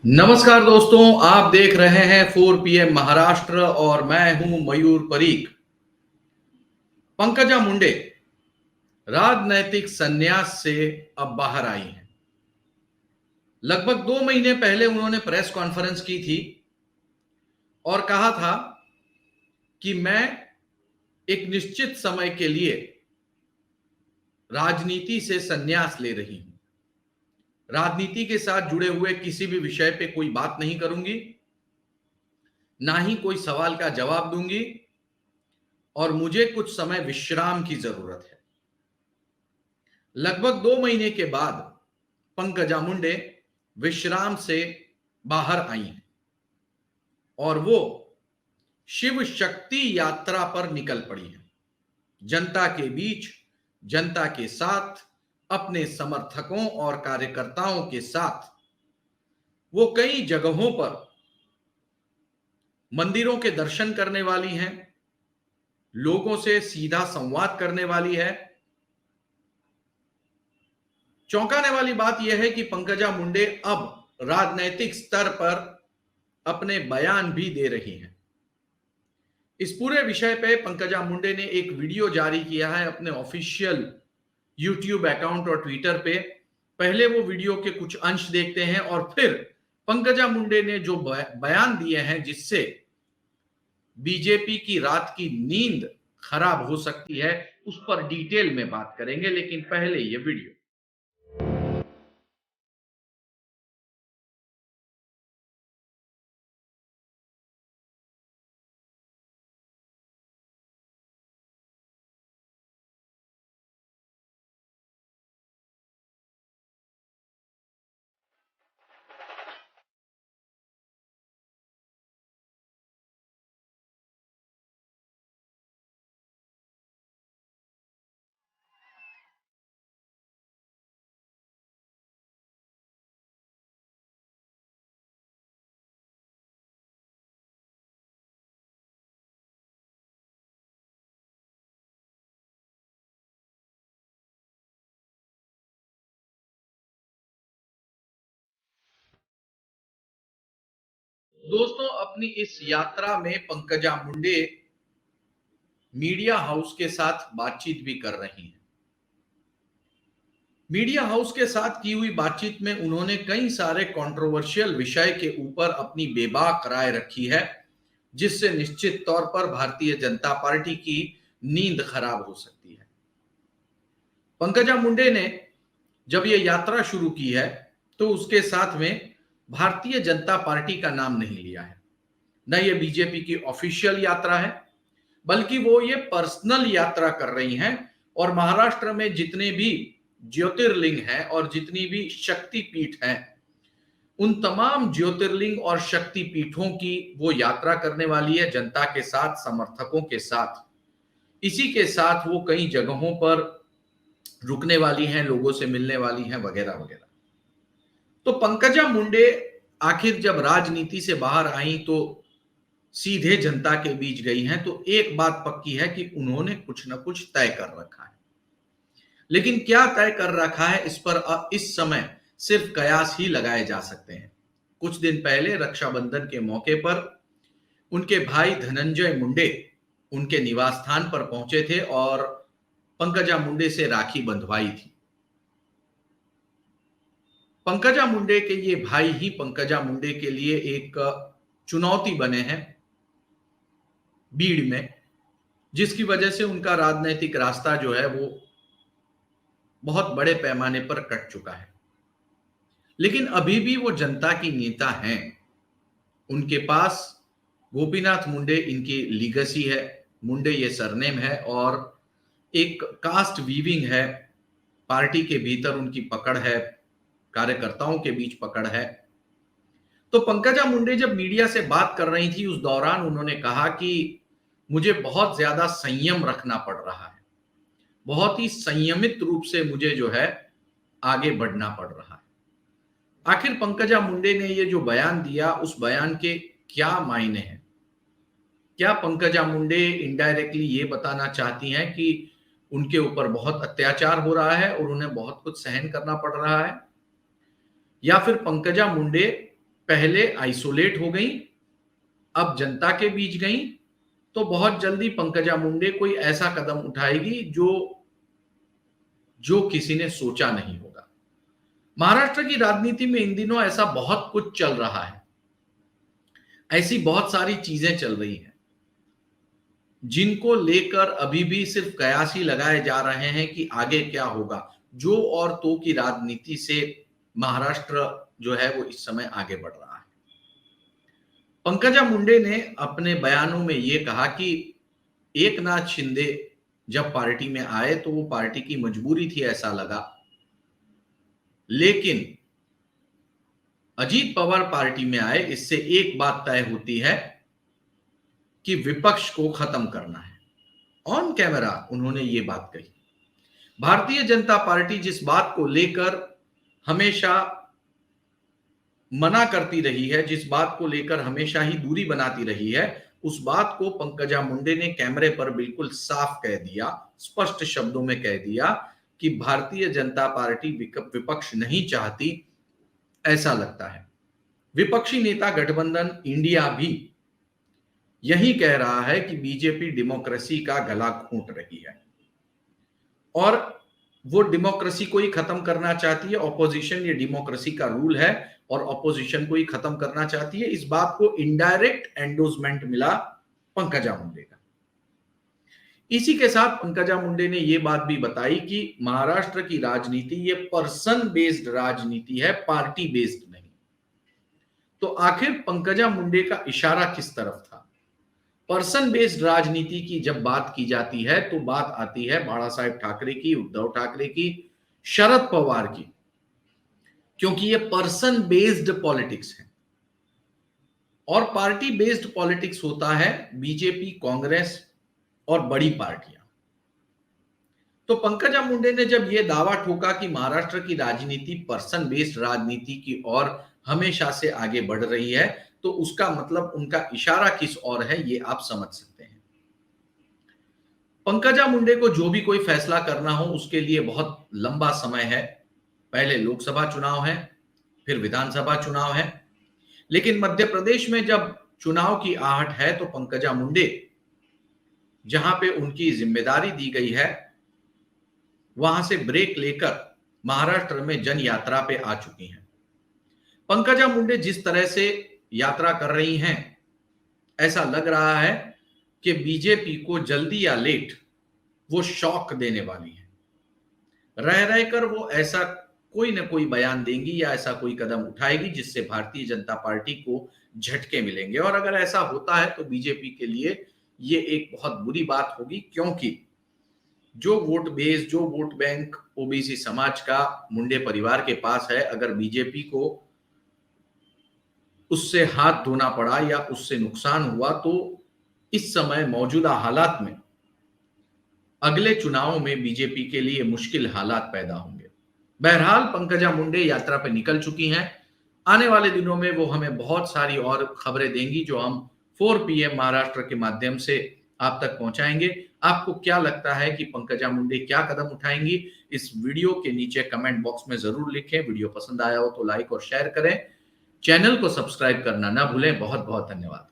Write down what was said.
नमस्कार दोस्तों, आप देख रहे हैं 4 PM महाराष्ट्र और मैं हूं मयूर परीक। पंकजा मुंडे राजनैतिक संन्यास से अब बाहर आई हैं। लगभग 2 महीने पहले उन्होंने प्रेस कॉन्फ्रेंस की थी और कहा था कि मैं एक निश्चित समय के लिए राजनीति से संन्यास ले रही हूं। राजनीति के साथ जुड़े हुए किसी भी विषय पे कोई बात नहीं करूंगी, ना ही कोई सवाल का जवाब दूंगी और मुझे कुछ समय विश्राम की जरूरत है। लगभग 2 महीने के बाद पंकजा मुंडे विश्राम से बाहर आई हैं और वो शिव शक्ति यात्रा पर निकल पड़ी हैं। जनता के बीच, जनता के साथ, अपने समर्थकों और कार्यकर्ताओं के साथ वो कई जगहों पर मंदिरों के दर्शन करने वाली हैं, लोगों से सीधा संवाद करने वाली है। चौंकाने वाली बात यह है कि पंकजा मुंडे अब राजनैतिक स्तर पर अपने बयान भी दे रही हैं। इस पूरे विषय पे पंकजा मुंडे ने एक वीडियो जारी किया है अपने ऑफिशियल यूट्यूब अकाउंट और ट्विटर पे। पहले वो वीडियो के कुछ अंश देखते हैं और फिर पंकजा मुंडे ने जो बयान दिए हैं जिससे बीजेपी की रात की नींद खराब हो सकती है, उस पर डिटेल में बात करेंगे, लेकिन पहले ये वीडियो। दोस्तों, अपनी इस यात्रा में पंकजा मुंडे मीडिया हाउस के साथ बातचीत भी कर रही हैं। मीडिया हाउस के साथ की हुई बातचीत में उन्होंने कई सारे कंट्रोवर्शियल विषय के ऊपर अपनी बेबाक राय रखी है, जिससे निश्चित तौर पर भारतीय जनता पार्टी की नींद खराब हो सकती है। पंकजा मुंडे ने जब यह यात्रा शुरू की है तो उसके साथ में भारतीय जनता पार्टी का नाम नहीं लिया है। न ये बीजेपी की ऑफिशियल यात्रा है, बल्कि वो ये पर्सनल यात्रा कर रही हैं और महाराष्ट्र में जितने भी ज्योतिर्लिंग हैं और जितनी भी शक्तिपीठ हैं, उन तमाम ज्योतिर्लिंग और शक्तिपीठों की वो यात्रा करने वाली है जनता के साथ, समर्थकों के साथ। इसी के साथ वो कई जगहों पर रुकने वाली हैं, लोगों से मिलने वाली हैं, वगैरह वगैरह। तो पंकजा मुंडे आखिर जब राजनीति से बाहर आई तो सीधे जनता के बीच गई हैं, तो एक बात पक्की है कि उन्होंने कुछ ना कुछ तय कर रखा है। लेकिन क्या तय कर रखा है, इस पर इस समय सिर्फ कयास ही लगाए जा सकते हैं। कुछ दिन पहले रक्षाबंधन के मौके पर उनके भाई धनंजय मुंडे उनके निवास स्थान पर पहुंचे थे और पंकजा मुंडे से राखी बंधवाई थी। पंकजा मुंडे के ये भाई ही पंकजा मुंडे के लिए एक चुनौती बने हैं बीड़ में, जिसकी वजह से उनका राजनीतिक रास्ता जो है वो बहुत बड़े पैमाने पर कट चुका है। लेकिन अभी भी वो जनता की नेता हैं। उनके पास गोपीनाथ मुंडे इनकी लीगेसी है, मुंडे ये सरनेम है और एक कास्ट वीविंग है। पार्टी के भीतर उनकी पकड़ है, कार्यकर्ताओं के बीच पकड़ है। तो पंकजा मुंडे जब मीडिया से बात कर रही थी, उस दौरान उन्होंने कहा कि मुझे बहुत ज्यादा संयम रखना पड़ रहा है, बहुत ही संयमित रूप से मुझे जो है आगे बढ़ना पड़ रहा है। आखिर पंकजा मुंडे ने ये जो बयान दिया, उस बयान के क्या मायने हैं? क्या पंकजा मुंडे इनडायरेक्टली ये बताना चाहती हैं कि उनके ऊपर बहुत अत्याचार हो रहा है और उन्हें बहुत कुछ सहन करना पड़ रहा है? या फिर पंकजा मुंडे पहले आइसोलेट हो गई, अब जनता के बीच गई, तो बहुत जल्दी पंकजा मुंडे कोई ऐसा कदम उठाएगी जो किसी ने सोचा नहीं होगा। महाराष्ट्र की राजनीति में इन दिनों ऐसा बहुत कुछ चल रहा है, ऐसी बहुत सारी चीजें चल रही हैं जिनको लेकर अभी भी सिर्फ कयास ही लगाए जा रहे हैं कि आगे क्या होगा। जो और तो की राजनीति से महाराष्ट्र जो है वो इस समय आगे बढ़ रहा है। पंकजा मुंडे ने अपने बयानों में ये कहा कि एकनाथ शिंदे जब पार्टी में आए तो वो पार्टी की मजबूरी थी ऐसा लगा, लेकिन अजीत पवार पार्टी में आए इससे एक बात तय होती है कि विपक्ष को खत्म करना है। ऑन कैमरा उन्होंने ये बात कही। भारतीय जनता पार्टी जिस बात को लेकर हमेशा मना करती रही है, जिस बात को लेकर हमेशा ही दूरी बनाती रही है, उस बात को पंकजा मुंडे ने कैमरे पर बिल्कुल साफ कह दिया, स्पष्ट शब्दों में कह दिया कि भारतीय जनता पार्टी विपक्ष नहीं चाहती, ऐसा लगता है। विपक्षी नेता गठबंधन इंडिया भी यही कह रहा है कि बीजेपी डेमोक्रेसी का गला घोंट रही है और वो डेमोक्रेसी को ही खत्म करना चाहती है। ऑपोजिशन ये डेमोक्रेसी का रूल है और ऑपोजिशन को ही खत्म करना चाहती है। इस बात को इनडायरेक्ट एंडोर्समेंट मिला पंकजा मुंडे का। इसी के साथ पंकजा मुंडे ने यह बात भी बताई कि महाराष्ट्र की राजनीति ये पर्सन बेस्ड राजनीति है, पार्टी बेस्ड नहीं। तो आखिर पंकजा मुंडे का इशारा किस तरफ था? पर्सन बेस्ड राजनीति की जब बात की जाती है तो बात आती है बाला साहेब ठाकरे की, उद्धव ठाकरे की, शरद पवार की, क्योंकि ये पर्सन बेस्ड पॉलिटिक्स है और पार्टी बेस्ड पॉलिटिक्स होता है बीजेपी, कांग्रेस और बड़ी पार्टियां। तो पंकजा मुंडे ने जब यह दावा ठोका कि महाराष्ट्र की राजनीति पर्सन बेस्ड राजनीति की ओर हमेशा से आगे बढ़ रही है, तो उसका मतलब उनका इशारा किस ओर है ये आप समझ सकते हैं। पंकजा मुंडे को जो भी कोई फैसला करना हो उसके लिए बहुत लंबा समय है। पहले लोकसभा चुनाव है, फिर विधानसभा चुनाव है, लेकिन मध्य प्रदेश में जब चुनाव की आहट है तो पंकजा मुंडे जहां पे उनकी जिम्मेदारी दी गई है वहां से ब्रेक लेकर महाराष्ट्र में जन यात्रा पे आ चुकी हैं। पंकजा मुंडे जिस तरह से यात्रा कर रही हैं, ऐसा लग रहा है कि बीजेपी को जल्दी या लेट वो शॉक देने वाली है। रह रहकर वो ऐसा कोई ना कोई बयान देंगी या ऐसा कोई कदम उठाएगी जिससे भारतीय जनता पार्टी को झटके मिलेंगे। और अगर ऐसा होता है तो बीजेपी के लिए ये एक बहुत बुरी बात होगी, क्योंकि जो वोट बेस, जो वोट बैंक ओबीसी समाज का मुंडे परिवार के पास है, अगर बीजेपी को उससे हाथ धोना पड़ा या उससे नुकसान हुआ तो इस समय मौजूदा हालात में अगले चुनाव में बीजेपी के लिए मुश्किल हालात पैदा होंगे। बहरहाल पंकजा मुंडे यात्रा पर निकल चुकी हैं। आने वाले दिनों में वो हमें बहुत सारी और खबरें देंगी जो हम 4 PM महाराष्ट्र के माध्यम से आप तक पहुंचाएंगे। आपको क्या लगता है कि पंकजा मुंडे क्या कदम उठाएंगी? इस वीडियो के नीचे कमेंट बॉक्स में जरूर लिखें। वीडियो पसंद आया हो तो लाइक और शेयर करें। चैनल को सब्सक्राइब करना ना भूलें। बहुत बहुत धन्यवाद।